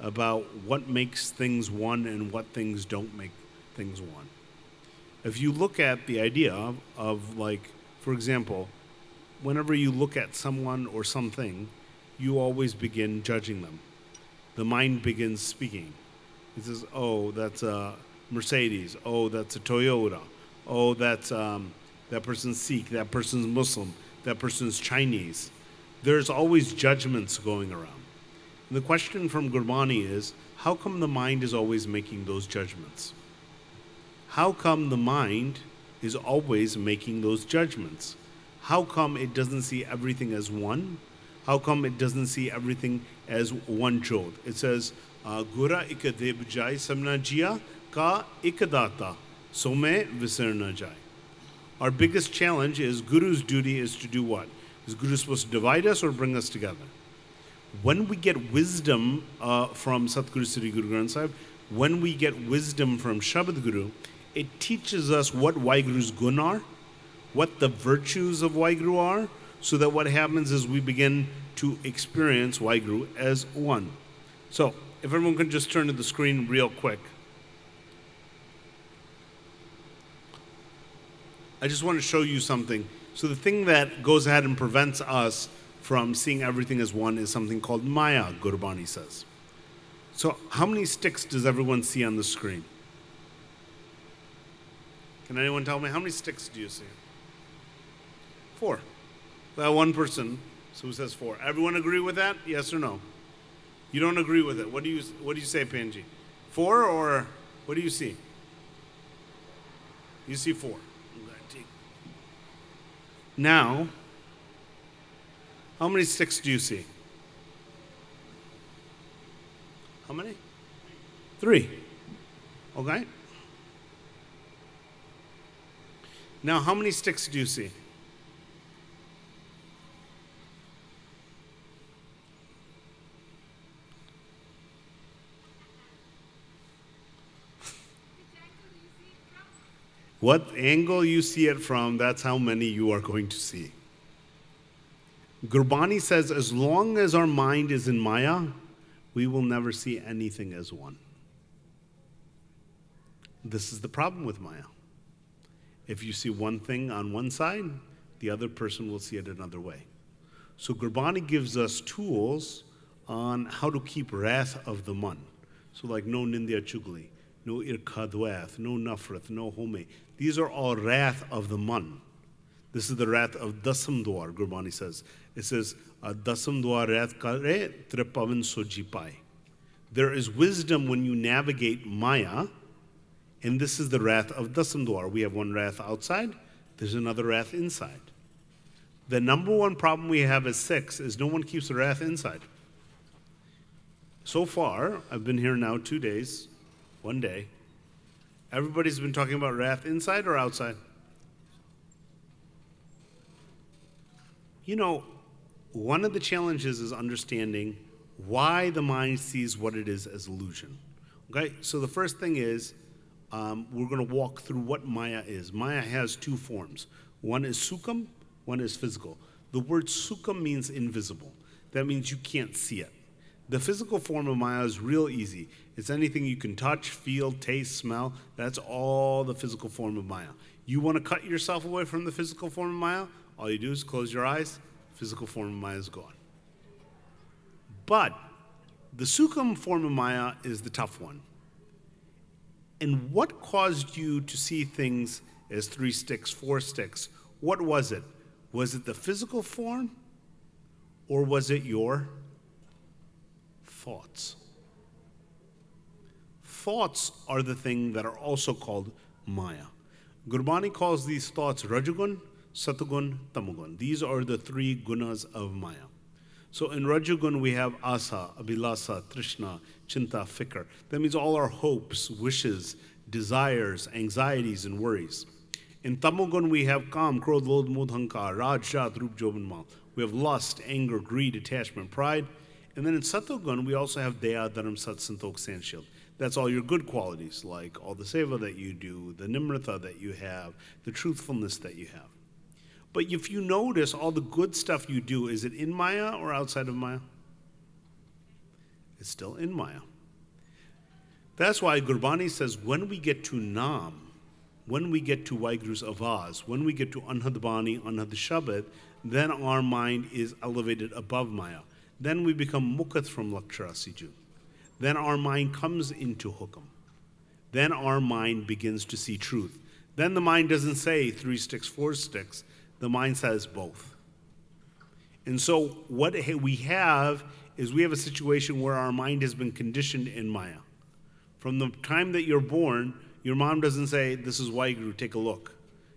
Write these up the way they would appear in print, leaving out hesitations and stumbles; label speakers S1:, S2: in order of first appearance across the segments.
S1: about what makes things one and what things don't make things one. If you look at the idea of like, for example, whenever you look at someone or something, you always begin judging them. The mind begins speaking. It says, oh, that's a Mercedes. Oh, that's a Toyota. Oh, that's that person's Sikh. That person's Muslim. That person's Chinese. There's always judgments going around. And the question from Gurbani is, how come the mind is always making those judgments? How come the mind is always making those judgments? How come it doesn't see everything as one? How come it doesn't see everything as one jod? It says, Gura ikadeb jai samna jia ka ikadata, some visarna jai. Our biggest challenge is Guru's duty is to do what? Is Guru supposed to divide us or bring us together? When we get wisdom from Satguru Sri Guru Granth Sahib, when we get wisdom from Shabad Guru, it teaches us what Waheguru's gun are, what the virtues of Waheguru are, so that what happens is we begin to experience Waheguru as one. So, if everyone can just turn to the screen real quick. I just want to show you something. So the thing that goes ahead and prevents us from seeing everything as one is something called Maya, Gurbani says. So how many sticks does everyone see on the screen? Can anyone tell me how many sticks do you see? 4. That one person, so who says 4? Everyone agree with that? Yes or no? You don't agree with it. What do you say, Panji? 4 or what do you see? You see 4. Now, how many sticks do you see? How many? 3. Okay. Now, how many sticks do you see? What angle you see it from, that's how many you are going to see. Gurbani says, as long as our mind is in Maya, we will never see anything as one. This is the problem with Maya. If you see one thing on one side, the other person will see it another way. So Gurbani gives us tools on how to keep wrath of the man. So like no nindya chugli, no irkadwath, no nafrat, no home. These are all wrath of the man. This is the wrath of dasam dwar, Gurbani says. It says, dasam dwar wrath kare tripavan soji pai. There is wisdom when you navigate Maya, and this is the wrath of dasam dwar. We have one wrath outside, there's another wrath inside. The number one problem we have as Sikhs is no one keeps the wrath inside. So far, I've been here now 2 days, 1 day. Everybody's been talking about wrath inside or outside? You know, one of the challenges is understanding why the mind sees what it is as illusion. Okay, so the first thing is we're going to walk through what Maya is. Maya has 2 forms. One is sukham, one is physical. The word sukham means invisible. That means you can't see it. The physical form of Maya is real easy. It's anything you can touch, feel, taste, smell. That's all the physical form of Maya. You want to cut yourself away from the physical form of Maya? All you do is close your eyes, physical form of Maya is gone. But the sukham form of Maya is the tough one. And what caused you to see things as 3 sticks, 4 sticks? What was it? Was it the physical form? Or was it your thoughts? Thoughts are the thing that are also called Maya. Gurbani calls these thoughts Rajagun, Satagun, Tamagun. These are the 3 gunas of Maya. So in Rajagun we have Asa, Abhilasa, Trishna, Chinta, Fikr. That means all our hopes, wishes, desires, anxieties, and worries. In Tamagun we have Kam, Krodh, Lodh, Modh, Hankar, Raj, Jat, Rup, Joban, Mal. We have lust, anger, greed, attachment, pride. And then in Satagun we also have Daya, Dharam, Sat, Santok, Sandshield. That's all your good qualities, like all the seva that you do, the nimrata that you have, the truthfulness that you have. But if you notice all the good stuff you do, is it in Maya or outside of Maya? It's still in Maya. That's why Gurbani says when we get to Nam, when we get to Waheguru's Avaz, when we get to Anhad Bani, Anhad Shabad, then our mind is elevated above Maya. Then we become Mukhat from Lakshara Siju. Then our mind comes into Hukam. Then our mind begins to see truth. Then the mind doesn't say 3 sticks, 4 sticks. The mind says both. And so what we have is we have a situation where our mind has been conditioned in Maya. From the time that you're born, your mom doesn't say, this is Waheguru, take a look.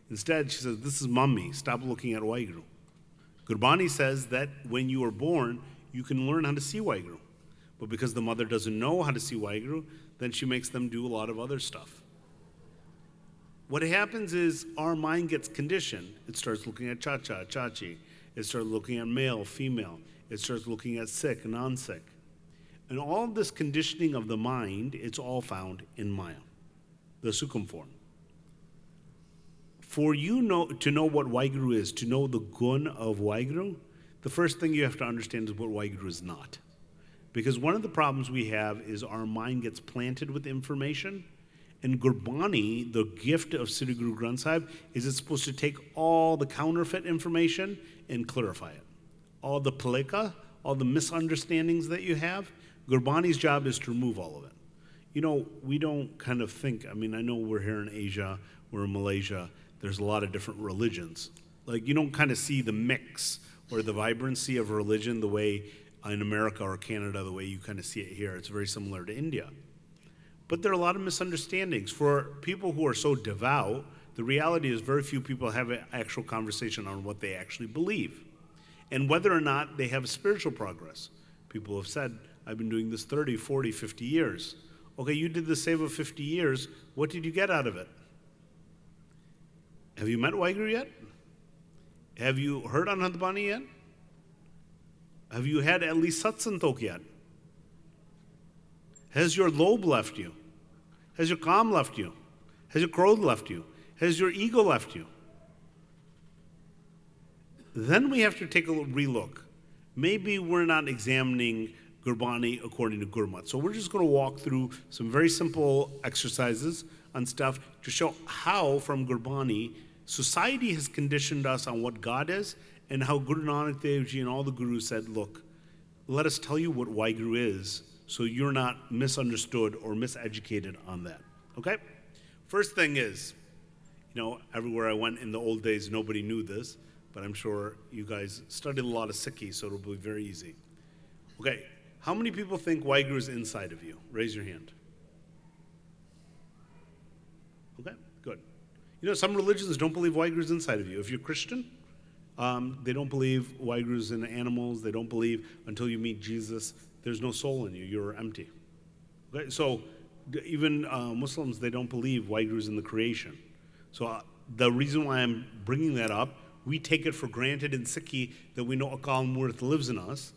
S1: Instead, she says, this is Mummy, stop looking at Waheguru. Gurbani says that when you are born, you can learn how to see Waheguru. But because the mother doesn't know how to see Waheguru, then she makes them do a lot of other stuff. What happens is our mind gets conditioned. It starts looking at cha-cha, chachi. It starts looking at male, female. It starts looking at sick, non-sick. And all of this conditioning of the mind, it's all found in Maya, the Sukham form. For you to know what Waheguru is, to know the gun of Waheguru, the first thing you have to understand is what Waheguru is not. Because one of the problems we have is our mind gets planted with information, and Gurbani, the gift of Sri Guru Granth Sahib, is it's supposed to take all the counterfeit information and clarify it. All the paleka, all the misunderstandings that you have, Gurbani's job is to remove all of it. You know, we don't kind of think, I mean, I know we're here in Asia, we're in Malaysia, there's a lot of different religions. Like, you don't kind of see the mix or the vibrancy of religion the way in America or Canada, the way you kind of see it here. It's very similar to India. But there are a lot of misunderstandings. For people who are so devout, the reality is very few people have an actual conversation on what they actually believe and whether or not they have spiritual progress. People have said, I've been doing this 30, 40, 50 years. Okay, you did the seva 50 years. What did you get out of it? Have you met Waheguru yet? Have you heard Anand Bani yet? Have you had at least Satsantok yet? Has your lobe left you? Has your calm left you? Has your krodh left you? Has your ego left you? Then we have to take a relook. Maybe we're not examining Gurbani according to Gurmat. So we're just going to walk through some very simple exercises on stuff to show how, from Gurbani, society has conditioned us on what God is, and how Guru Nanak Dev Ji and all the gurus said, look, let us tell you what Waheguru is, so you're not misunderstood or miseducated on that. Okay? First thing is, you know, everywhere I went in the old days, nobody knew this, but I'm sure you guys studied a lot of Sikhi, so it'll be very easy. Okay, how many people think Waheguru is inside of you? Raise your hand. Okay, good. You know, some religions don't believe Waheguru is inside of you. If you're Christian, they don't believe Waheguru is in animals. They don't believe until you meet Jesus, there's no soul in you. You're empty. Okay, so even Muslims, they don't believe Waheguru is in the creation. So the reason why I'm bringing that up, we take it for granted in Sikhi that we know Akal Murth lives in us,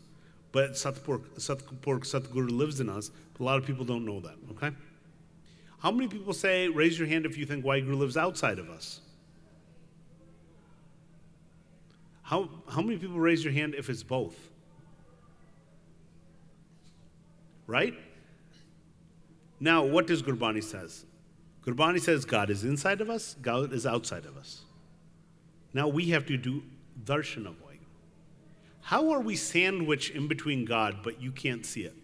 S1: but Satguru lives in us. But a lot of people don't know that, okay? How many people say, raise your hand if you think Waheguru lives outside of us? How many people raise your hand if it's both? Right? Now, what does Gurbani says? Gurbani says God is inside of us, God is outside of us. Now we have to do darshan of Waheguru. How are we sandwiched in between God, but you can't see it?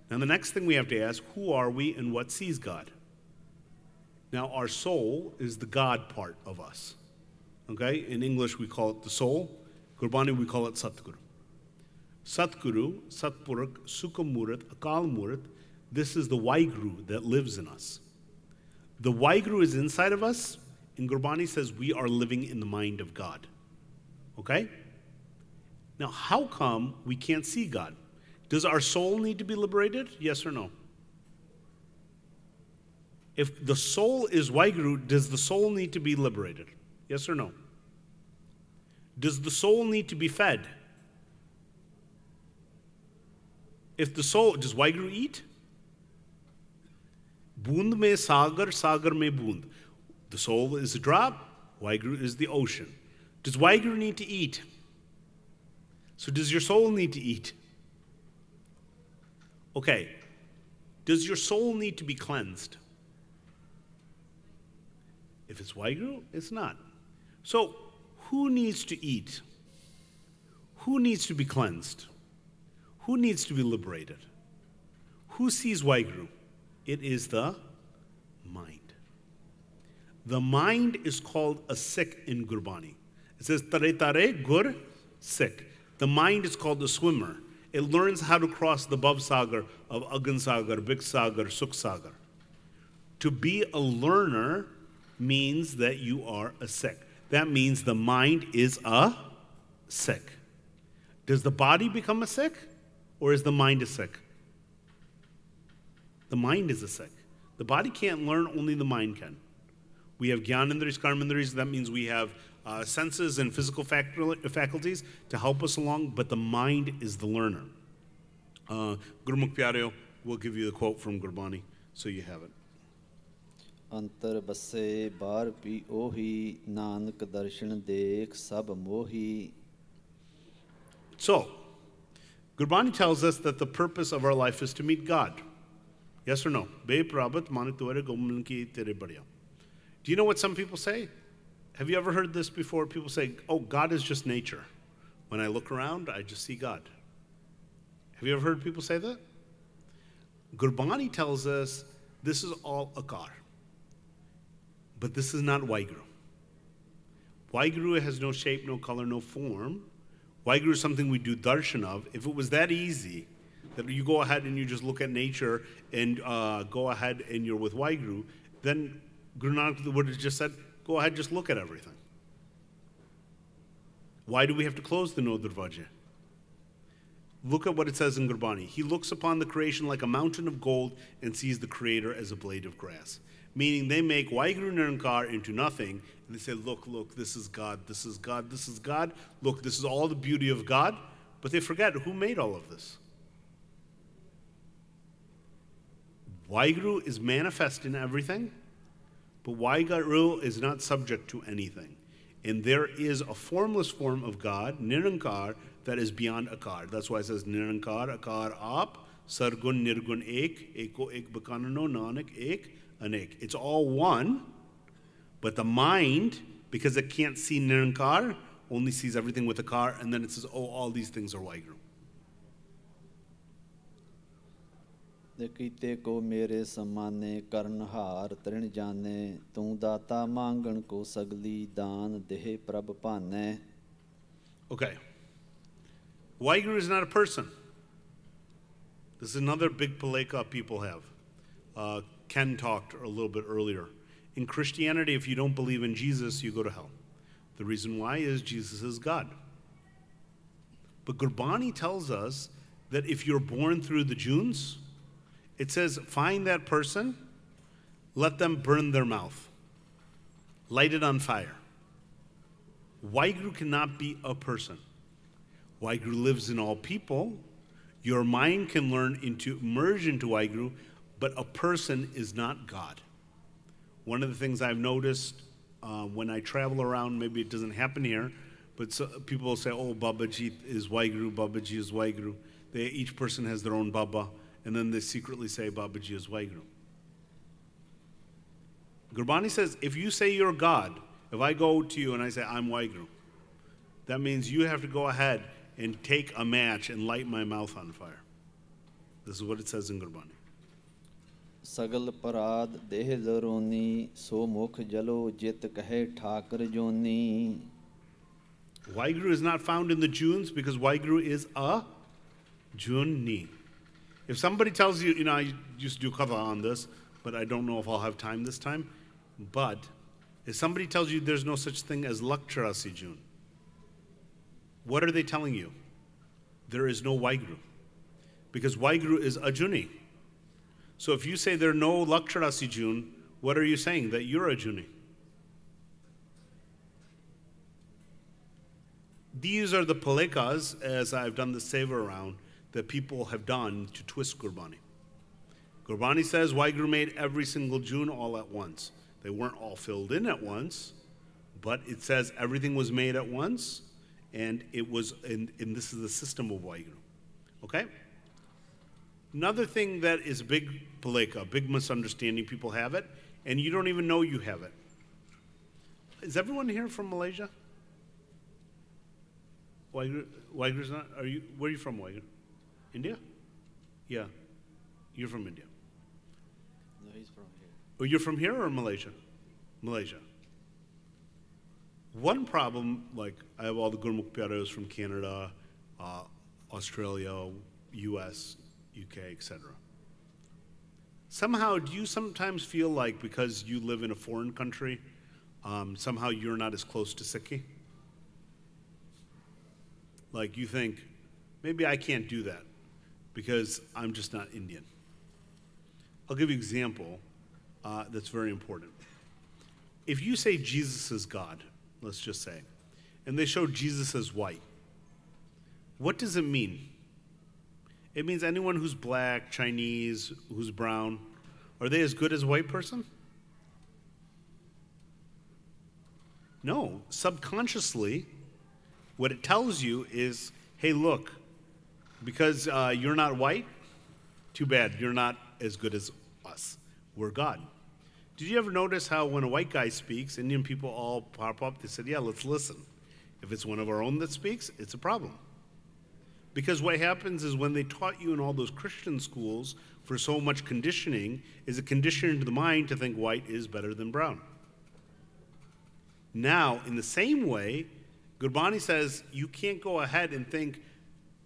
S1: Now the next thing we have to ask, who are we and what sees God? Now our soul is the God part of us. Okay? In English we call it the soul. Gurbani we call it Satguru. Satguru, Satpurak, Sukhamurat, Akal Murat, this is the Waheguru that lives in us. The Waheguru is inside of us, and Gurbani says we are living in the mind of God. Okay? Now, how come we can't see God? Does our soul need to be liberated? Yes or no? If the soul is Waheguru, does the soul need to be liberated? Yes or no? Does the soul need to be fed? If the soul, does Waheguru eat? Boond mein sagar, sagar mein boond. The soul is a drop, Waheguru is the ocean. Does Waheguru need to eat? So does your soul need to eat? Okay. Does your soul need to be cleansed? If it's Waheguru, it's not. So, who needs to eat? Who needs to be cleansed? Who needs to be liberated? Who sees Waheguru? It is the mind. The mind is called a Sikh in Gurbani. It says, Tare Tare Gur Sikh. The mind is called the swimmer. It learns how to cross the Bhav Sagar of Agan Sagar, Big Sagar, Sukh Sagar. To be a learner means that you are a Sikh. That means the mind is a Sikh. Does the body become a Sikh, or is the mind a Sikh? The mind is a Sikh. The body can't learn, only the mind can. We have Gyanindris, Karmindris, that means we have senses and physical faculties to help us along, but the mind is the learner. Gurmukh Pyareo will give you the quote from Gurbani, so you have it.
S2: ਅੰਤਰ ਬਸੇ ਬਾਹਰ ਪੀ ਉਹੀ ਨਾਨਕ ਦਰਸ਼ਨ ਦੇਖ ਸਭ Mohi.
S1: So, Gurbani tells us that the purpose of our life is to meet God. Yes or no? Be prabat manik tuare gomlan ki tere badya. Do you know what some people say? Have you ever heard this before? People say, oh, God is just nature. When I look around, I just see God. Have you ever heard people say that? Gurbani tells us this is all akar. But this is not Waheguru. Waheguru has no shape, no color, no form. Waheguru is something we do darshan of. If it was that easy, that you go ahead and you just look at nature and go ahead and you're with Waheguru, then Guru Nanak would have just said, go ahead, just look at everything. Why do we have to close the No Darwaje? Look at what it says in Gurbani. He looks upon the creation like a mountain of gold and sees the creator as a blade of grass. Meaning they make Waheguru Nirankar into nothing, and they say, look, this is God, this is God, this is God. Look, this is all the beauty of God. But they forget who made all of this. Waheguru is manifest in everything, but Waheguru is not subject to anything. And there is a formless form of God, Nirankar, that is beyond Akar. That's why it says Nirankar, Akar, Aap, Sargun, Nirgun, Ek, Eko, Ek, Bakanano, Nanak, Ek, Anek. It's all one, but the mind, because it can't see Nirankar, only sees everything with Akar, and then it says, oh, all these things are Waheguru.
S2: ਕੀਤੇ ਕੋ ਮੇਰੇ ਸਮਾਨੇ ਕਰਨਹਾਰ ਤ੍ਰਿਣ ਜਾਣੇ ਤੂੰ ਦਾਤਾ ਮੰਗਣ ਕੋ ਸਗਲੀ ਦਾਨ ਦੇਹ ਪ੍ਰਭ ਭਾਨੈ.
S1: Okay. Waheguru is not a person. This is another big paleka people have. Ken talked a little bit earlier. In Christianity, if you don't believe in Jesus, you go to hell. The reason why is Jesus is God. But Gurbani tells us that if you're born through the Junes, it says, find that person, let them burn their mouth, light it on fire. Waheguru cannot be a person. Waheguru lives in all people. Your mind can merge into Waheguru, but a person is not God. One of the things I've noticed when I travel around, maybe it doesn't happen here, but people will say, oh, Babaji is Waheguru, Babaji is Waheguru. Each person has their own Baba, and then they secretly say Babaji is Waheguru. Gurbani says, if you say you're God, if I go to you and I say I'm Waheguru, that means you have to go ahead and take a match and light my mouth on fire. This is what it says in Gurbani.
S2: ਸਗਲ ਪਰਾਧ ਦੇਹ ਲਰੋਨੀ ਸੋ ਮੁਖ ਜਲੋ ਜਿਤ ਕਹੇ ਠਾਕਰ ਜੋਨੀ.
S1: Waheguru is not found in the Junes because Waheguru is a Junni. If somebody tells you, I used to do katha on this, but I don't know if I'll have time this time, but if somebody tells you there's no such thing as Lakcharasi June, what are they telling you? There is no Waheguru. Because Waheguru is a Junni. So if you say there are no Lakcharasi June, what are you saying? That you're a Junni. These are the palekas, as I've done the seva around, that people have done to twist Gurbani. Gurbani says Waheguru made every single June all at once. They weren't all filled in at once, but it says everything was made at once, and it was, and this is the system of Waheguru. Okay? Another thing that is a big misunderstanding, people have it, and you don't even know you have it. Is everyone here from Malaysia? Waheguru's not? Where are you from, Waheguru? India? Yeah. You're from India.
S2: No, he's from here.
S1: Oh, you're from here or Malaysia? Malaysia. One problem, like I have all the Gurmukh Pyaros from Canada, Australia, US, UK, etc. Somehow, do you sometimes feel like because you live in a foreign country, somehow you're not as close to Sikhi? Like you think, maybe I can't do that because I'm just not Indian. I'll give you an example that's very important. If you say Jesus is God, let's just say, and they show Jesus as white, what does it mean? It means anyone who's black, Chinese, who's brown, are they as good as a white person? No. Subconsciously, what it tells you is, hey, look, because you're not white, too bad, you're not as good as us. We're God. Did you ever notice how when a white guy speaks, Indian people all pop up, they said, yeah, let's listen. If it's one of our own that speaks, it's a problem. Because what happens is when they taught you in all those Christian schools for so much conditioning, is a condition to the mind to think white is better than brown. Now, in the same way, Gurbani says you can't go ahead and think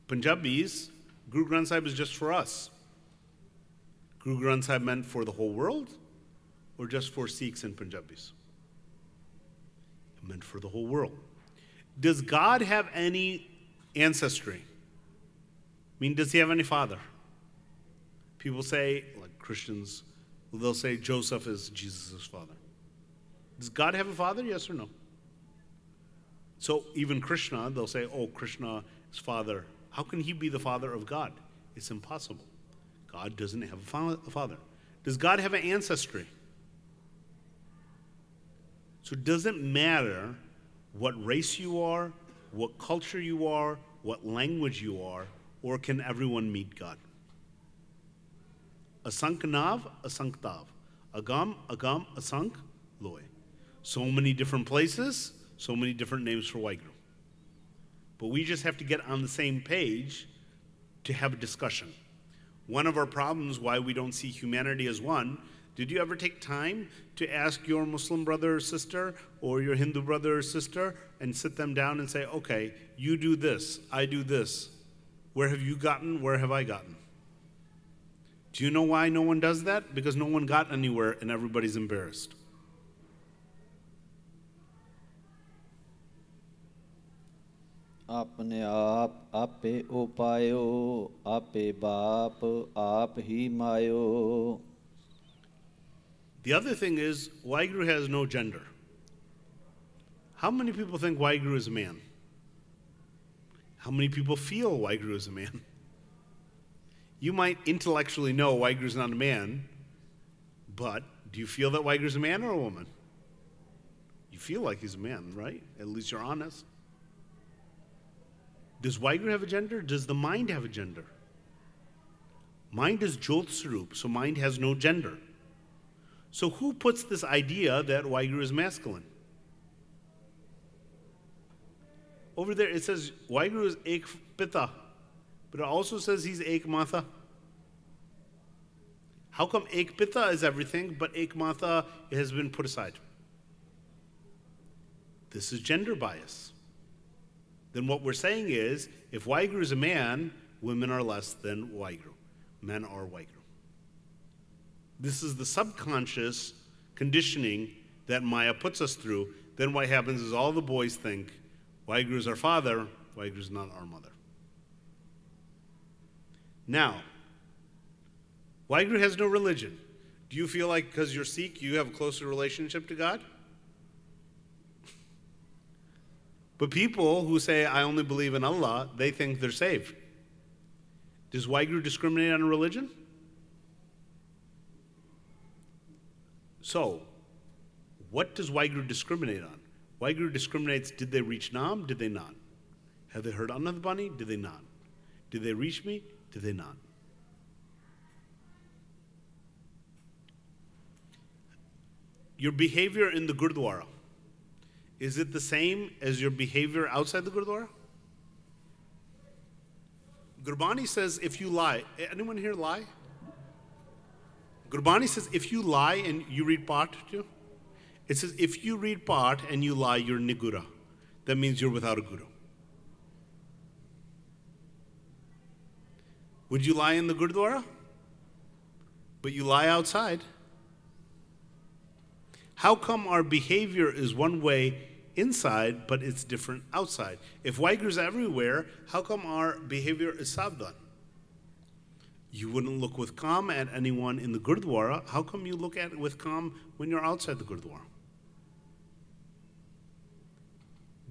S1: Punjabis, Guru Granth Sahib is just for us. Guru Granth Sahib meant for the whole world or just for Sikhs and Punjabis? It meant for the whole world. Does God have any ancestry? I mean, does he have any father? People say, like Christians, they'll say Joseph is Jesus' father. Does God have a father, yes or no? So even Krishna, they'll say, oh, Krishna's father. How can he be the father of God? It's impossible. God doesn't have a father. Does God have an ancestry? So it doesn't matter what race you are, what culture you are, what language you are, or can everyone meet God? Asank nav, asank tav. Agam, asank loy. So many different places, so many different names for Waheguru. But we just have to get on the same page to have a discussion. One of our problems why we don't see humanity as one, did you ever take time to ask your Muslim brother or sister or your Hindu brother or sister and sit them down and say, okay, you do this, I do this. Where have you gotten? Where have I gotten? Do you know why no one does that? Because no one got anywhere and everybody's embarrassed.
S2: अपने आप आपे उपायो आपे बाप आप ही मायो.
S1: The other thing is, Waheguru has no gender. How many people think Waheguru is a man? How many people feel Waheguru is a man? You might intellectually know Waheguru is not a man, but do you feel that Waheguru is a man or a woman? You feel like he's a man, right? At least you're honest. Does Waheguru have a gender? Does the mind have a gender? Mind is Jyot Sarup, so mind has no gender. So who puts this idea that Waheguru is masculine? Over there it says Waheguru is Ek Pita, but it also says he's Ek Mata. How come Ek Pita is everything, but Ek Mata has been put aside? This is gender bias. Then what we're saying is, if Waheguru is a man, women are less than Waheguru. Men are Waheguru. This is the subconscious conditioning that Maya puts us through. Then what happens is all the boys think, Waheguru is our father, Waheguru is not our mother. Now, Waheguru has no religion. Do you feel like because you're Sikh, you have a closer relationship to God? But people who say, I only believe in Allah, they think they're saved. Does Waheguru discriminate on religion? So, what does Waheguru discriminate on? Waheguru discriminates, did they reach Nam? Did they not? Have they heard Anand Bani? Did they not? Did they reach me? Did they not? your behavior in the Gurdwara, is it the same as your behavior outside the Gurdwara? Gurbani says if you lie, anyone here lie? Gurbani says if you lie and you read Path too, it says if you read Path and you lie, you're Nigura. That means you're without a guru. Would you lie in the Gurdwara? But you lie outside. How come our behavior is one way inside, but it's different outside? If Waheguru's everywhere, how come our behavior is savdhan? You wouldn't look with calm at anyone in the Gurdwara. How come you look at it with calm when you're outside the Gurdwara?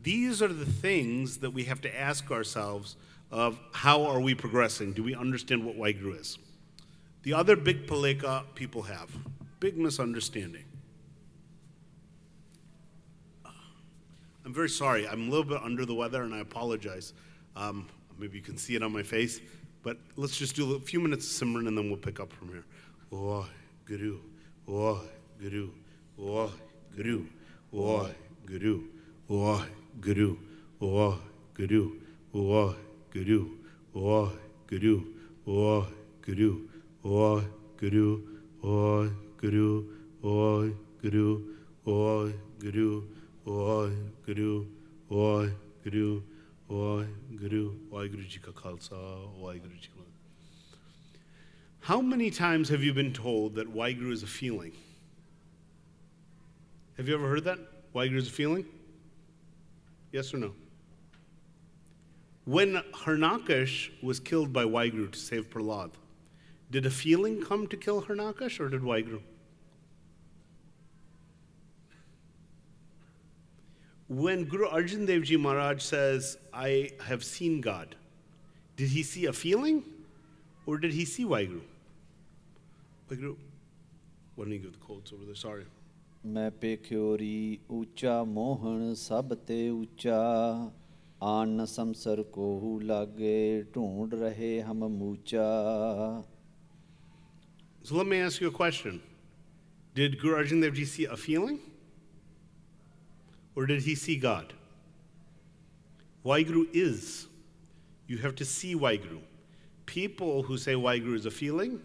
S1: These are the things that we have to ask ourselves of how are we progressing? Do we understand what Waheguru is? The other big paleka people have, big misunderstanding. I'm very sorry. I'm a little bit under the weather, and I apologize. Maybe you can see it on my face, but let's just do a few minutes of simran, and then we'll pick up from here. Waheguru, Waheguru, Waheguru, Waheguru, Waheguru, Waheguru, Waheguru, Waheguru, Waheguru, Waheguru, Waheguru, Waheguru, Waheguru, Waheguru, Waheguru, Waheguru, Waheguru Ji Ka Khalsa, Waheguru Ji Ka Fateh. How many times have you been told that Waheguru is a feeling? Have you ever heard that? Waheguru is a feeling? Yes or no? When Harnakash was killed by Waheguru to save Prahlad, did a feeling come to kill Harnakash, or did Waheguru? When Guru Arjan Dev Ji Maharaj says, I have seen God, did he see a feeling, or did he see Waheguru? Waheguru, why don't you give the quotes over there? Sorry.
S2: मैं पेख्योरी ऊंचा मोहन सब ते ऊंचा आन समसर को लागे ढूंढ रहे हम मूचा.
S1: So let me ask you a question. Did Guru Arjan Dev Ji see a feeling? Or did he see God? Waheguru is. You have to see Waheguru. People who say Waheguru is a feeling,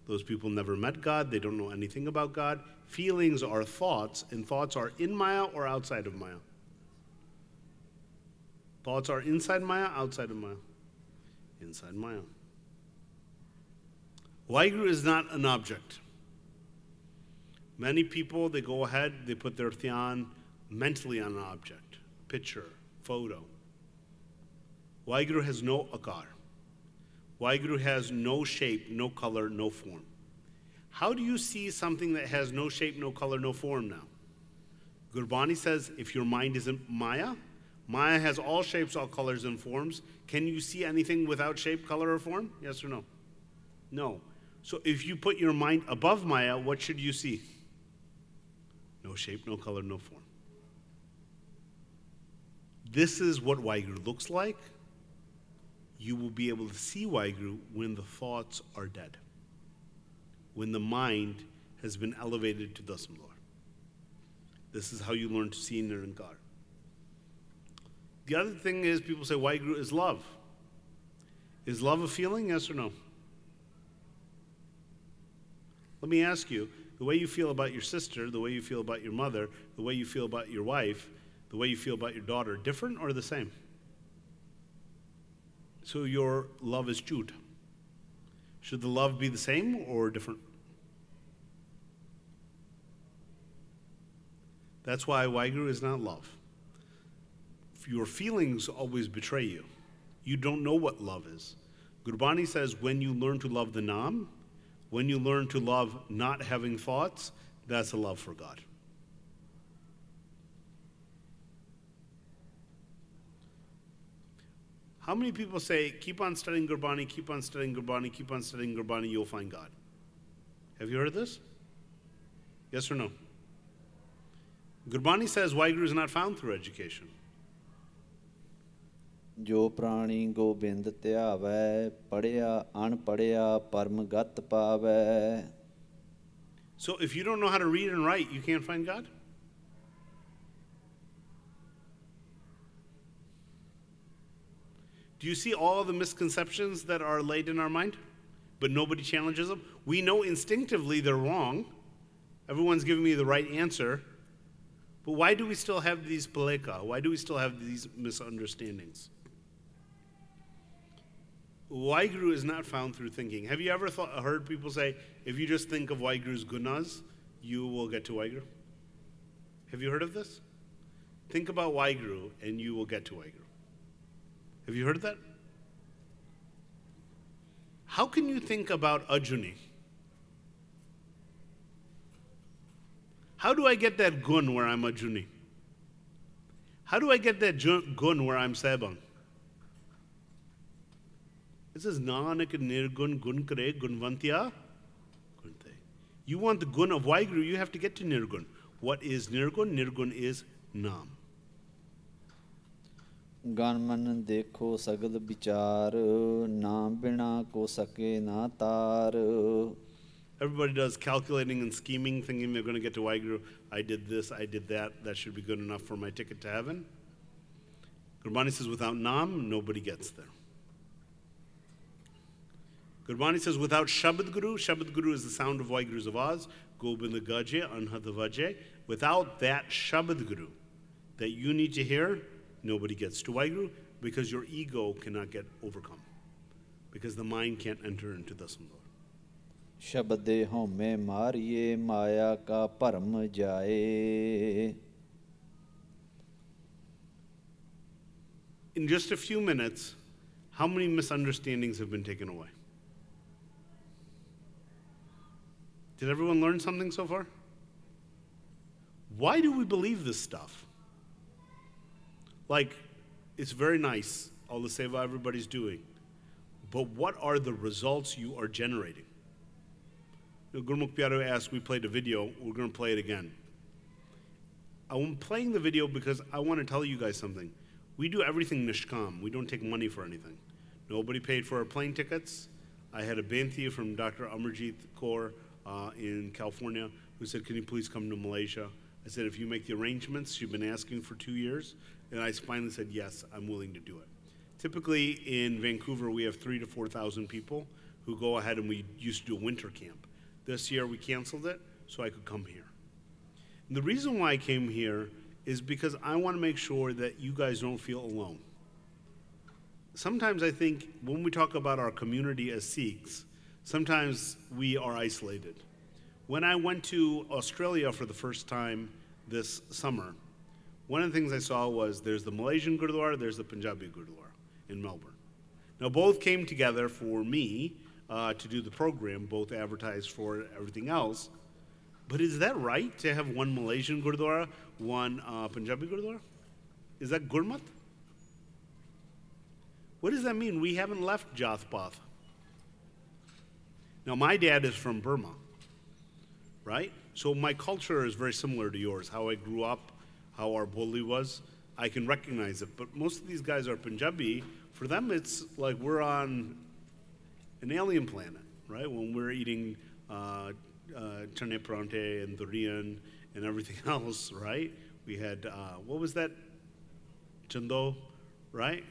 S1: those people never met God, they don't know anything about God. Feelings are thoughts, and thoughts are in Maya or outside of Maya. Thoughts are inside Maya, outside of Maya. Inside Maya. Waheguru is not an object. Many people, they go ahead, they put their dhyan mentally on an object, picture, photo. Waheguru has no akar. Waheguru has no shape, no color, no form. How do you see something that has no shape, no color, no form now? Gurbani says if your mind isn't Maya, Maya has all shapes, all colors, and forms. Can you see anything without shape, color, or form? Yes or no? No. So if you put your mind above Maya, what should you see? No shape, no color, no form. This is what Waheguru looks like. You will be able to see Waheguru when the thoughts are dead, when the mind has been elevated to Dasamlar. This is how you learn to see Nirankar. The other thing is people say Waheguru is love. Is love a feeling, yes or no? Let me ask you, the way you feel about your sister, the way you feel about your mother, the way you feel about your wife, the way you feel about your daughter, different or the same? So your love is Jud. Should the love be the same or different? That's why Waheguru is not love. Your feelings always betray you. You don't know what love is. Gurbani says when you learn to love the Nam, when you learn to love not having thoughts, that's a love for God. How many people say, keep on studying Gurbani, keep on studying Gurbani, keep on studying Gurbani, you'll find God? Have you heard this? Yes or no? Gurbani says Waheguru is not found through education.
S2: जो प्राणी गोबिंद त्यावै पढ़िया अनपढ़िया परम गत पावै.
S1: So if you don't know how to read and write, you can't find God? Do you see all the misconceptions that are laid in our mind, but nobody challenges them? We know instinctively they're wrong. Everyone's giving me the right answer. But why do we still have these paleka? Why do we still have these misunderstandings? Waheguru is not found through thinking. Have you ever heard people say, if you just think of Waheguru's gunas, you will get to Waheguru? Have you heard of this? Think about Waheguru and you will get to Waheguru. Have you heard of that? How can you think about Ajuni? How do I get that gun where I'm Ajuni? How do I get that gun where I'm Sebang? It says, Nanak nirgun gun kare gunvantya gunte. You want the gun of Waheguru, you have to get to nirgun. What is nirgun? Nirgun is Nam.
S2: Gana Mana ਦੇਖੋ ਸਗਲ ਵਿਚਾਰ ਨਾਮ ਬਿਨਾ ਕੋ ਸਕੇ ਨਾ ਤਾਰ.
S1: Everybody does calculating and scheming, thinking they're going to get to Waheguru. I did this, I did that. That should be good enough for my ticket to heaven. Gurbani says, without Nam, nobody gets there. Gurbani says, without Shabad Guru is the sound of Waheguru's Avaz, Gobind Gaje, Anhadavaje. Without that Shabad Guru that you need to hear, nobody gets to Waheguru, because your ego cannot get overcome, because the mind can't enter into the Sambhava.
S2: ਸ਼ਬਦੇ ਹਉਮੈ ਮਾਰੀਏ ਮਾਇਆ ਕਾ ਭਰਮ ਜਾਏ.
S1: In just a few minutes, how many misunderstandings have been taken away? Did everyone learn something so far? Why do we believe this stuff? Like, it's very nice, all the seva everybody's doing, but what are the results you are generating? Gurmukh Pyaro asked, we played a video, we're going to play it again. I'm playing the video because I want to tell you guys something. We do everything nishkam. We don't take money for anything. Nobody paid for our plane tickets. I had a Banthi from Dr. Amarjit Kaur in California who said, can you please come to Malaysia? I said, if you make the arrangements, you've been asking for 2 years. And I finally said, yes, I'm willing to do it. Typically in Vancouver, we have 3,000 to 4,000 people who go ahead, and we used to do a winter camp. This year we canceled it so I could come here. And the reason why I came here is because I want to make sure that you guys don't feel alone. Sometimes I think when we talk about our community as Sikhs, sometimes we are isolated. When I went to Australia for the first time this summer, one of the things I saw was there's the Malaysian Gurdwara, there's the Punjabi Gurdwara in Melbourne. Now both came together for me to do the program, both advertised for everything else. But is that right to have one Malaysian Gurdwara, one Punjabi Gurdwara? Is that Gurmat? What does that mean? We haven't left Jath Path. Now my dad is from Burma, right? So my culture is very similar to yours, how I grew up, how our Boli was. I can recognize it, but most of these guys are Punjabi. For them, it's like we're on an alien planet, right? When we're eating chane parante and durian and everything else, right? We had, what was that? Chando, right?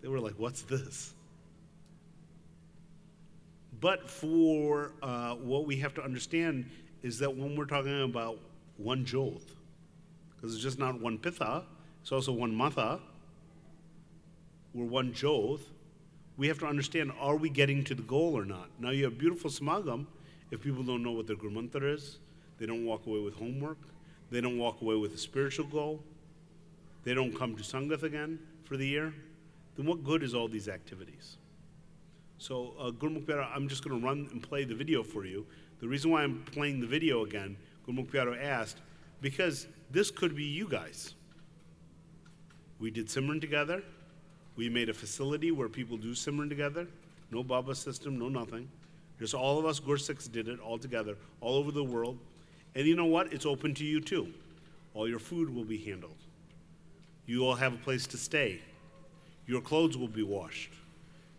S1: They were like, what's this? But for what we have to understand is that when we're talking about one Jyoth, because it's just not one Pitha, it's also one Matha, we're one Jyoth, we have to understand, are we getting to the goal or not? Now you have beautiful samagam. If people don't know what their Guru Mantra is, they don't walk away with homework, they don't walk away with a spiritual goal, they don't come to Sangath again for the year, then what good is all these activities? So Gurmukh Pyaro, I'm just going to run and play the video for you. The reason why I'm playing the video again, Gurmukh Pyaro asked, because this could be you guys. We did Simran together. We made a facility where people do Simran together. No Baba system, no nothing. Just all of us Gursikhs did it all together, all over the world. And you know what? It's open to you too. All your food will be handled. You all have a place to stay. Your clothes will be washed.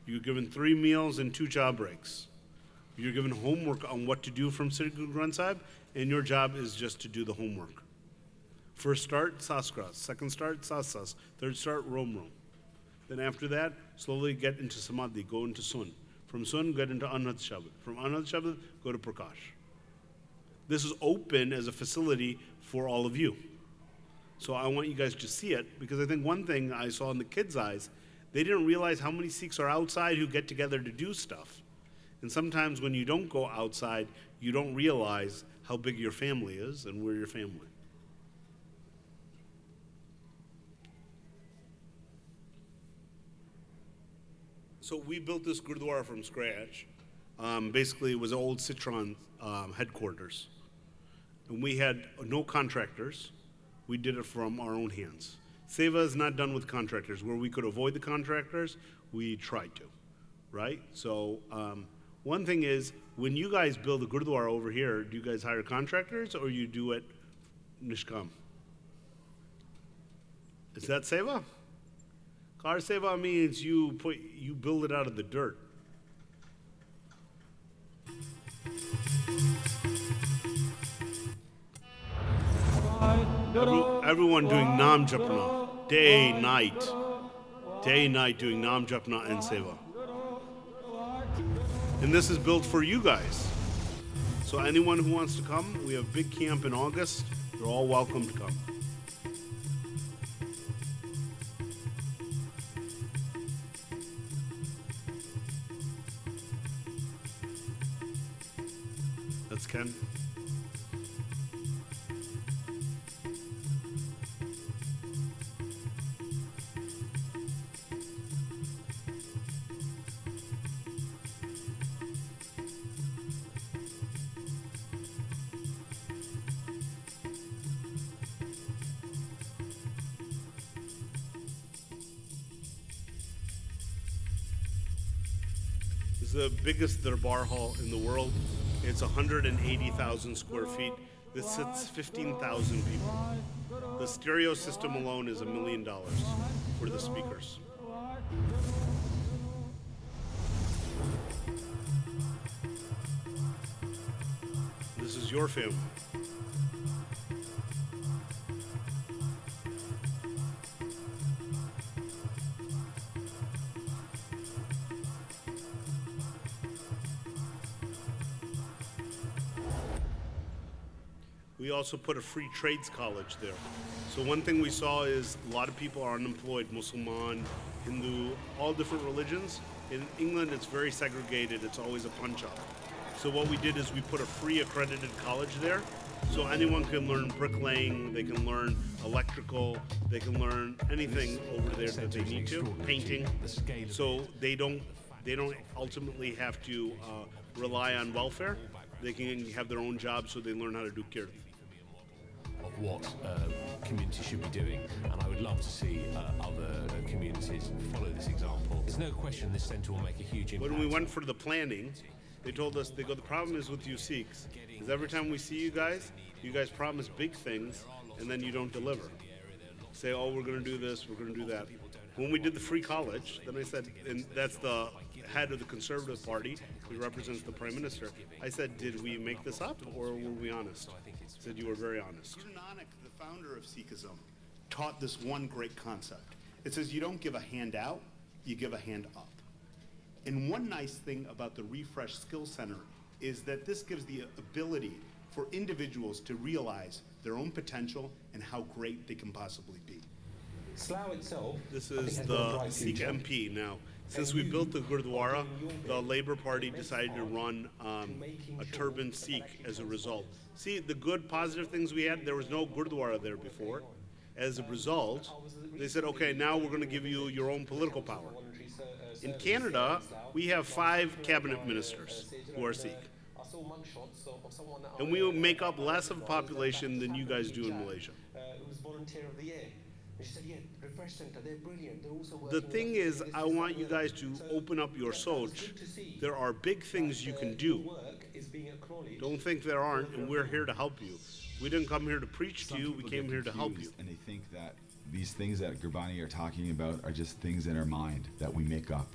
S1: You're given 3 meals and 2 job breaks. You're given homework on what to do from Sri Guru Granth Sahib, and your job is just to do the homework. First start, Saskras. Second start, Sasas. Third start, Rom Rom. Then after that, slowly get into Samadhi, go into Sun. From Sun, get into Anhat Shabad. From Anhat Shabad, go to Prakash. This is open as a facility for all of you. So I want you guys to see it, because I think one thing I saw in the kids' eyes, they didn't realize how many Sikhs are outside who get together to do stuff. And sometimes when you don't go outside, you don't realize how big your family is and we're your family. So we built this Gurdwara from scratch. Basically, it was old Citron headquarters. And we had no contractors. We did it from our own hands. Seva is not done with contractors. Where we could avoid the contractors, we tried to, right? So one thing is, when you guys build a Gurdwara over here, do you guys hire contractors or you do it nishkam? Is that Seva? Kar Seva means you build it out of the dirt. Everyone doing Nam Japna, day, night doing Nam Japna and Seva. And this is built for you guys. So anyone who wants to come, we have a big camp in August. You're all welcome to come. That's Ken. This is the biggest Darbar hall in the world. It's 180,000 square feet. This sits 15,000 people. The stereo system alone is $1 million for the speakers. This is your family. We also put a free trades college there. So one thing we saw is a lot of people are unemployed, Muslim, Hindu, all different religions. In England, it's very segregated. It's always a punch up. So what we did is we put a free accredited college there. So anyone can learn bricklaying, they can learn electrical, they can learn anything over there that they need to, painting. So they don't ultimately have to rely on welfare. They can have their own job, so they learn how to do kirtan.
S3: Of what communities should be doing, and I would love to see other communities follow this example. There's no question this centre will make a huge impact.
S1: When we went for the planning, they told us, the problem is with you Sikhs, is every time we see you guys promise big things, and then you don't deliver. Say, oh, we're going to do this, we're going to do that. When we did the free college, then I said, and that's the head of the Conservative Party, who represents the Prime Minister, I said, did we make this up, or were we honest? He said, you were very honest.
S4: Guru Nanak, the founder of Sikhism, taught this one great concept. It says you don't give a hand out, you give a hand up. And one nice thing about the Refresh Skills Center is that this gives the ability for individuals to realize their own potential and how great they can possibly be.
S3: Slough itself.
S1: This is the Sikh MP now. Since we built the Gurdwara, the Labour Party decided to run a turban Sikh as a result. See, the good, positive things we had, there was no Gurdwara there before. As a result, they said, okay, now we're going to give you your own political power. In Canada, we have 5 cabinet ministers who are Sikh. And we will make up less of a population than you guys do in Malaysia. The thing is, I want you guys to open up your soch. There are big things you can do. Don't think there aren't, and we're here to help you. We didn't come here to preach to you, we came here to help you.
S5: And they think that these things that Gurbani are talking about are just things in our mind that we make up.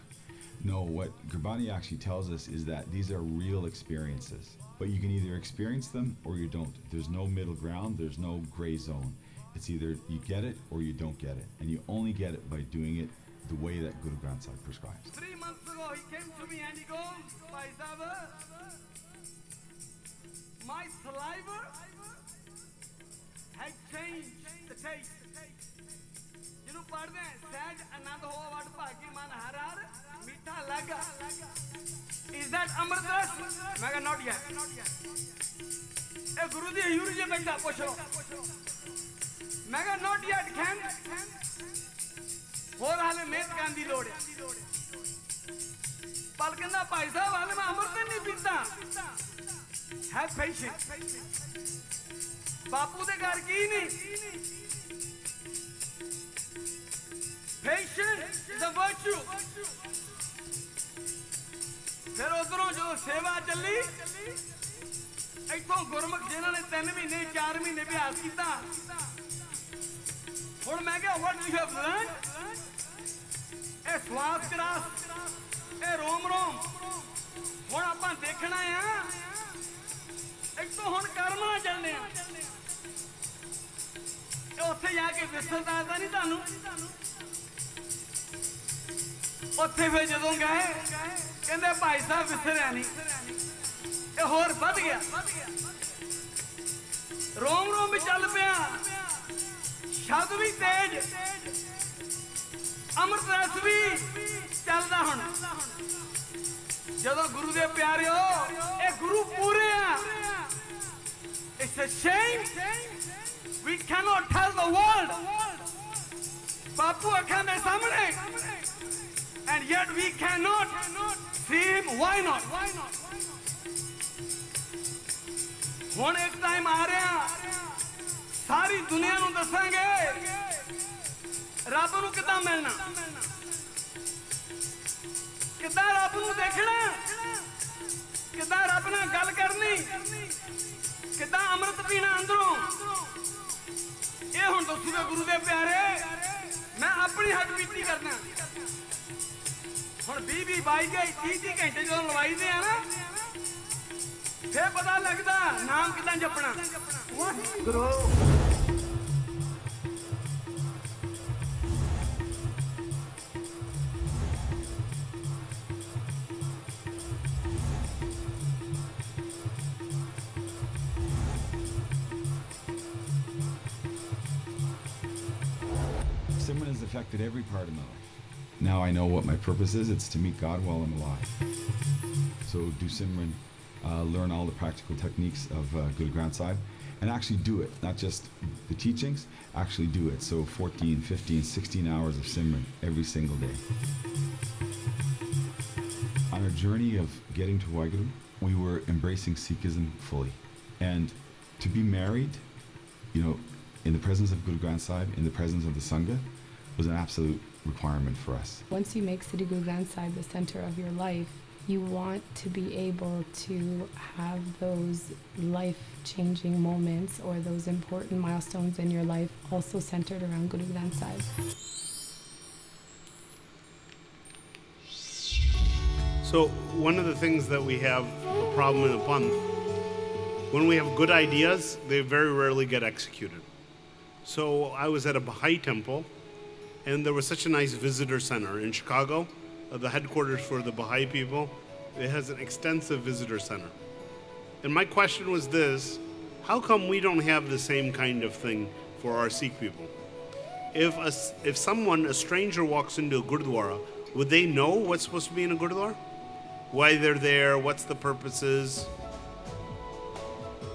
S5: No, what Gurbani actually tells us is that these are real experiences, but you can either experience them or you don't. There's no middle ground, there's no gray zone. It's either you get it or you don't get it, and you only get it by doing it the way that Guru Granth Sahib prescribes.
S6: 3 months ago he came to me and he goes, Bhai Sahib, my saliva has changed the taste. ਜਿਹਨੂੰ ਪੜ੍ਹਦੇ हैं सहज आनंद हो what भागी मन हर हर मीठा लगा. Is that Amrit Ras? मैं कहा not yet. ए गुरु दी हजूरी च बैठा पुछो. मैं कहा not yet can. ਹੋਰ ਹਾਲੇ ਮਿਹਨਤ ਕਰਨ ਦੀ ਲੋੜ ਹੈ. ਪਲ ਕਹਿੰਦਾ ਭਾਈ ਸਾਹਿਬ ਹਾਲੇ ਮੈਂ ਅੰਮ੍ਰਿਤ ਨਹੀਂ ਪੀਤਾ. Have patience. ਬਾਪੂ ਦੇ ਘਰ ਕੀ ਨਹੀਂ. Patience is a virtue. ਫਿਰ ਉਧਰੋਂ ਜਦੋਂ ਸੇਵਾ ਚੱਲੀ ਇੱਥੋਂ ਗੁਰਮੁਖ ਜਿਨ੍ਹਾਂ ਨੇ 3 ਮਹੀਨੇ 4 ਮਹੀਨੇ ਅਭਿਆਸ ਕੀਤਾ. ਹੁਣ ਮੈਂ ਕਿਹਾ what you have learned? ਇਹ ਸਵਾਸ ਕਰਾਸ ਇਹ ਰੋਮ ਰੋਮ ਹੁਣ ਆਪਾਂ ਦੇਖਣਾ ਆ. ਇੱਥੋਂ ਹੁਣ ਕਰਮ ਨਾਲ ਚੱਲਦੇ ਆ. ਇਹ ਉੱਥੇ ਜਾ ਕੇ ਵਿਸਰਦਾ ਤਾਂ ਨਹੀਂ ਤੁਹਾਨੂੰ. ਉੱਥੇ ਫਿਰ ਜਦੋਂ ਗਏ ਕਹਿੰਦੇ ਭਾਈ ਸਾਹਿਬ ਵਿਸਰਿਆ ਨਹੀਂ. ਇਹ ਹੋਰ ਵੱਧ ਗਿਆ. ਰੋਮ ਰੋਮ ਵੀ ਚੱਲ ਪਿਆ. ਸ਼ਬਦ ਵੀ ਤੇਜ. ਅੰਮ੍ਰਿਤ ਰਸ ਵੀ ਚੱਲਦਾ ਹੁਣ. ਜਦੋਂ ਗੁਰੂ ਦੇ ਪਿਆਰਿਓ ਇਹ ਗੁਰੂ ਪੂਰੇ ਆ. It's a shame we cannot tell the world. ਬਾਪੂ ਅੱਖਾਂ ਦੇ ਸਾਹਮਣੇ. And yet we cannot see him. Why not? ਹੁਣ ਇੱਕ ਟਾਈਮ ਆ ਰਿਹਾ ਸਾਰੀ ਦੁਨੀਆ ਨੂੰ ਦੱਸਾਂਗੇ ਰੱਬ ਨੂੰ ਕਿੱਦਾਂ ਮਿਲਣਾ. ਕਿੱਦਾਂ ਰੱਬ ਨੂੰ ਦੇਖਣਾ. ਕਿੱਦਾਂ ਰੱਬ ਨਾਲ ਗੱਲ ਕਰਨੀ. ਕਿੱਦਾਂ ਅੰਮ੍ਰਿਤ ਪੀਣਾ ਅੰਦਰੋਂ. ਇਹ ਹੁਣ ਦੱਸੂਗੇ ਗੁਰੂ ਦੇ ਪਿਆਰੇ. ਮੈਂ ਆਪਣੀ ਹੱਡ ਬੀਤੀ ਕਰਨਾ. ਹੁਣ 20 22 30 ਘੰਟੇ ਜਦੋਂ ਲਵਾਈਦੇ ਆ ਨਾ ਫੇਰ ਪਤਾ ਲੱਗਦਾ ਨਾਮ ਕਿੱਦਾਂ ਜਪਣਾ. ਗੁਰੂ
S5: Simran has affected every part of my life. Now I know what my purpose is. It's to meet God while I'm alive. So do Simran, learn all the practical techniques of Guru Granth Sahib, and actually do it. Not just the teachings, actually do it. So 14, 15, 16 hours of Simran every single day. On our journey of getting to Waheguru, we were embracing Sikhism fully. And to be married, in the presence of Guru Granth Sahib, in the presence of the Sangha, was an absolute requirement for us.
S7: Once you make Sri Guru Granth Sahib the center of your life, you want to be able to have those life-changing moments or those important milestones in your life also centered around Guru Granth Sahib.
S1: So one of the things that we have a problem in the Panth, when we have good ideas, they very rarely get executed. So I was at a Baha'i temple, and there was such a nice visitor center in Chicago, the headquarters for the Baha'i people. It has an extensive visitor center. And my question was this: how come we don't have the same kind of thing for our Sikh people? If someone, a stranger, walks into a Gurdwara, would they know what's supposed to be in a Gurdwara? Why they're there, what's the purposes?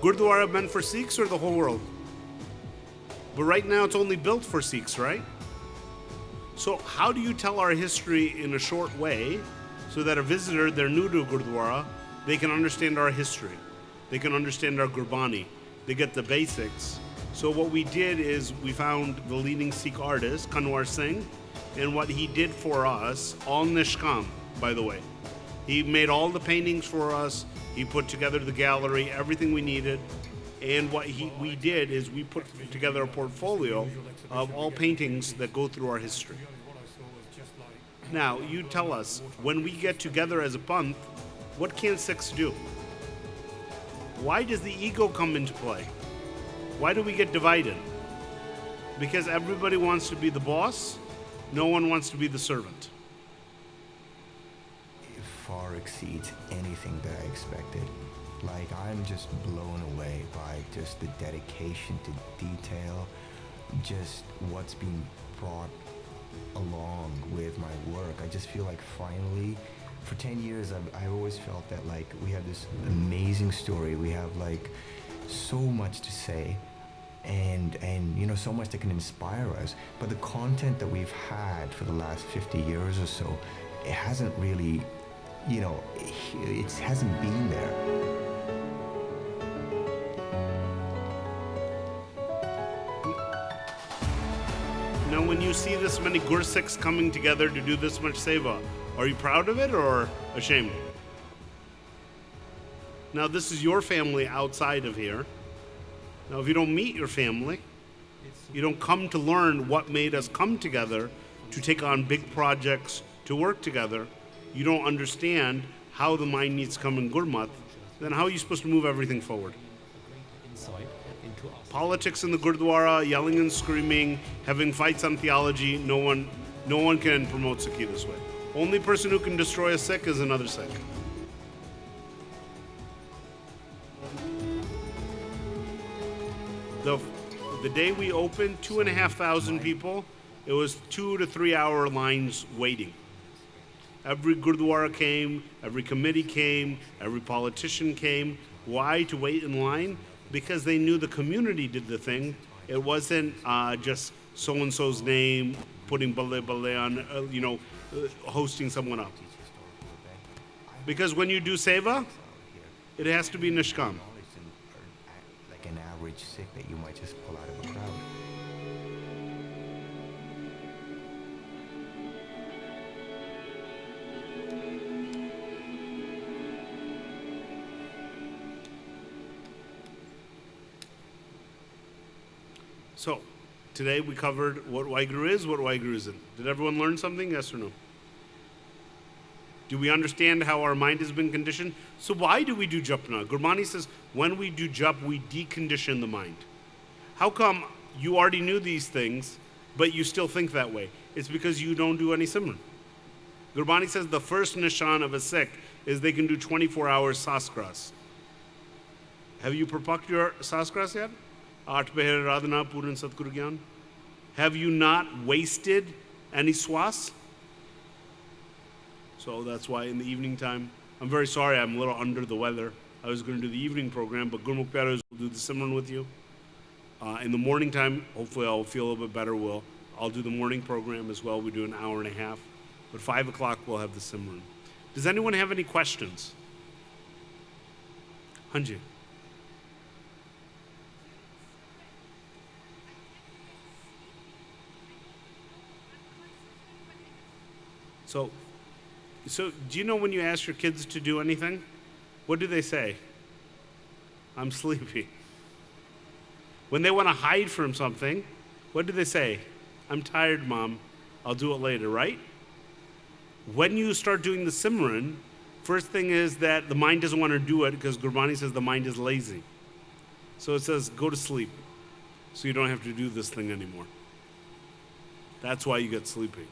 S1: Gurdwara meant for Sikhs or the whole world? But right now it's only built for Sikhs, right? So how do you tell our history in a short way so that a visitor, they're new to Gurdwara, they can understand our history, they can understand our Gurbani, they get the basics. So what we did is we found the leading Sikh artist, Kanwar Singh, and what he did for us, all nishkam, by the way. He made all the paintings for us, he put together the gallery, everything we needed. And what we did is we put together a portfolio of all paintings that go through our history.
S3: What I saw was just like
S1: Now, you tell us, when we get together as a panth, what can Sikhs do? Why does the ego come into play? Why do we get divided? Because everybody wants to be the boss, no one wants to be the servant.
S8: It far exceeds anything that I expected. Like, I'm just blown away by just the dedication to detail, just what's being brought along with my work. I just feel like finally, for 10 years, I've always felt that like we have this amazing story. We have like so much to say, and you know, so much that can inspire us. But the content that we've had for the last 50 years or so, it hasn't really, you know, it hasn't been there.
S1: Now, when you see this many Gursikhs coming together to do this much seva, are you proud of it or ashamed? Now, this is your family outside of here. Now, if you don't meet your family, you don't come to learn what made us come together to take on big projects, to work together, you don't understand how the mind needs to come in Gurmat, then how are you supposed to move everything forward? Politics in the Gurdwara, yelling and screaming, having fights on theology, no one can promote Sikhi this way. Only person who can destroy a Sikh is another Sikh. The day we opened, 2,500 people, it was 2 to 3 hour lines waiting. Every Gurdwara came, every committee came, every politician came. Why to wait in line? Because they knew the community did the thing. It wasn't just so-and-so's name, putting bale on, hosting someone up. Because when you do seva, it has to be nishkam.
S8: Like an average Sikh that you might just pull out of a crowd.
S1: So, today we covered what Waheguru is, what Waheguru isn't. Did everyone learn something? Yes or no? Do we understand how our mind has been conditioned? So why do we do japna? Gurmani says, when we do jap, we decondition the mind. How come you already knew these things, but you still think that way? It's because you don't do any simran. Gurmani says the first nishan of a Sikh is they can do 24 hours saskras. Have you perpaked your saskras yet? Aat Behar Radhana Puran Satguru Gyan. Have you not wasted any swas? So that's why in the evening time, I'm very sorry, I'm a little under the weather. I was going to do the evening program, but Gurmukh Pyaras will do the Simran with you. In the morning time, hopefully I'll feel a little bit better. I'll do the morning program as well. We do an hour and a half. But 5 o'clock we'll have the Simran. Does anyone have any questions? Hanji. So do you know when you ask your kids to do anything, what do they say? I'm sleepy. When they want to hide from something, what do they say? I'm tired, Mom. I'll do it later, right? When you start doing the Simran, first thing is that the mind doesn't want to do it because Gurbani says the mind is lazy. So it says, go to sleep so you don't have to do this thing anymore. That's why you get sleepy.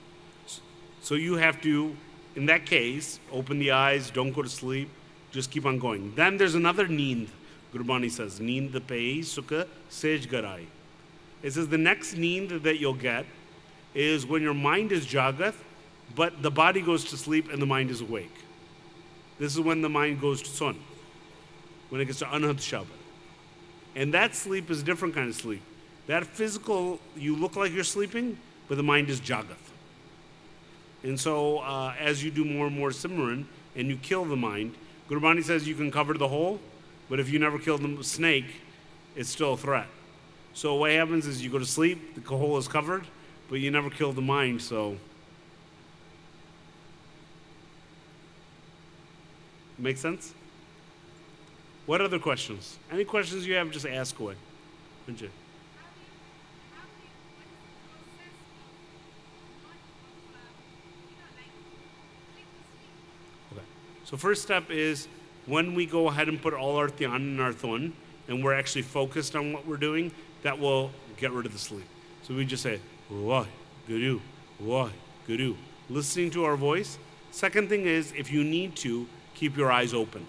S1: So you have to, in that case, open the eyes, don't go to sleep, just keep on going. Then there's another neend, Gurbani says, neend pei sukha sej garai. It says the next neend that you'll get is when your mind is jagat, but the body goes to sleep and the mind is awake. This is when the mind goes to sun, when it gets to anhat shabad. And that sleep is a different kind of sleep. That physical, you look like you're sleeping, but the mind is jagat. And so as you do more and more Simran and you kill the mind, Gurbani says you can cover the hole, but if you never kill the snake, it's still a threat. So what happens is you go to sleep, the hole is covered, but you never kill the mind, so. Make sense? What other questions? Any questions you have, just ask away. Anjay. So first step is when we go ahead and put all our dhyan and our thun, and we're actually focused on what we're doing, that will get rid of the sleep. So we just say, Waheguru, Waheguru, listening to our voice. Second thing is, if you need to, keep your eyes open.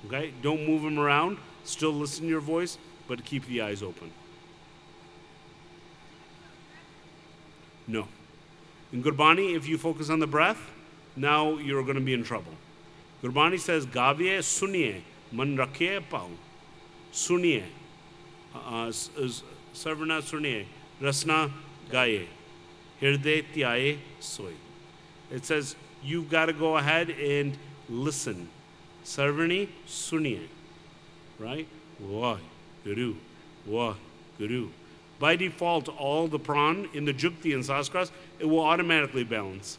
S1: Okay? Don't move them around. Still listen to your voice, but keep the eyes open. No. In Gurbani, if you focus on the breath, now you're going to be in trouble. Gurbani says, Gaviye suniye, man rakhiye pau. Suniye. Sarvana suniye. Rasna gaye. Hirde tyaye soy. It says, you've got to go ahead and listen. Sarvani suniye. Right? Waheguru, Waheguru. By default, all the pran in the Jukti and Saskras, it will automatically balance.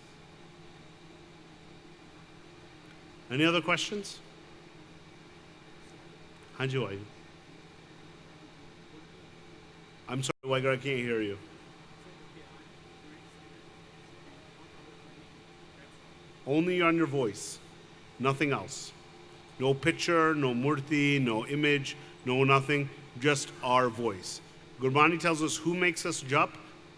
S1: Any other questions? Hanji Waheguru. I'm sorry, Waheguru, I can't hear you. Only on your voice, nothing else. No picture, no murti, no image, no nothing, just our voice. Gurbani tells us who makes us jap?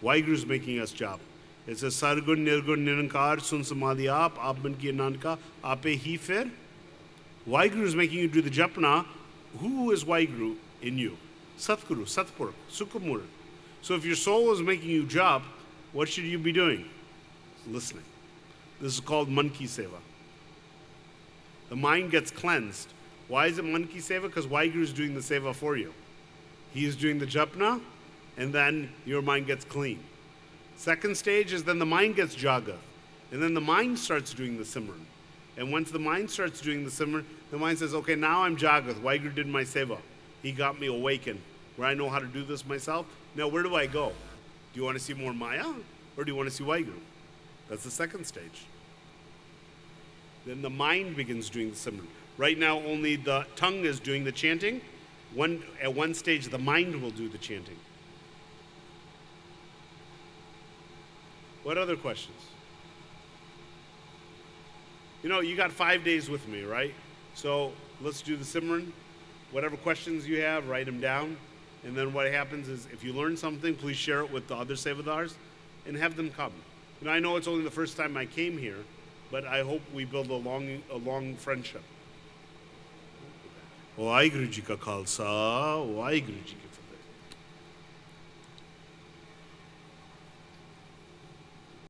S1: Waheguru is making us jap. It says, Sargun Nirgun Nirankar Sun Samadhi Aap Man Ki Nanka, Ape Hi Fir. Waheguru is making you do the japna. Who is Waheguru in you? Satguru, Satpur, Sukamur. So if your soul is making you jap, what should you be doing? Listening. This is called Man Ki Seva. The mind gets cleansed. Why is it Man Ki Seva? Because Waheguru is doing the seva for you. He is doing the japna, and then your mind gets clean. Second stage is then the mind gets jagat, and then the mind starts doing the simran. And once the mind starts doing the simran, the mind says, okay, now I'm jagat. Waheguru did my seva. He got me awakened, where I know how to do this myself. Now, where do I go? Do you want to see more Maya, or do you want to see Waheguru? That's the second stage. Then the mind begins doing the simran. Right now, only the tongue is doing the chanting. At one stage, the mind will do the chanting. What other questions? You know, you got 5 days with me, right? So let's do the simran. Whatever questions you have, write them down. And then what happens is, if you learn something, please share it with the other sevadars and have them come. You know, I know it's only the first time I came here, but I hope we build a long friendship. Waheguru Ji Ka Khalsa, Waheguru Ji